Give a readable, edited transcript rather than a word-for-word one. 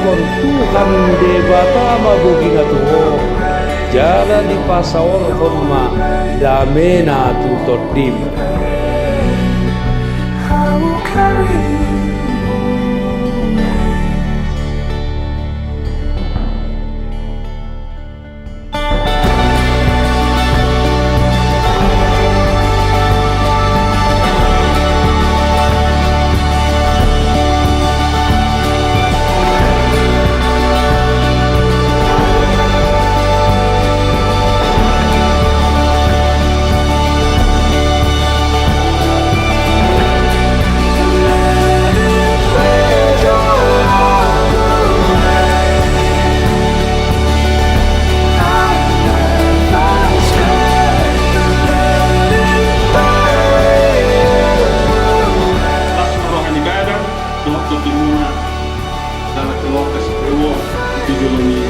Tuhan Tuhan debata mabugi nga tuho. Jala di pasaor konma dame na tutodim. I will carry you. Waktu di Muna dalam kelompok sepuluh di Joloni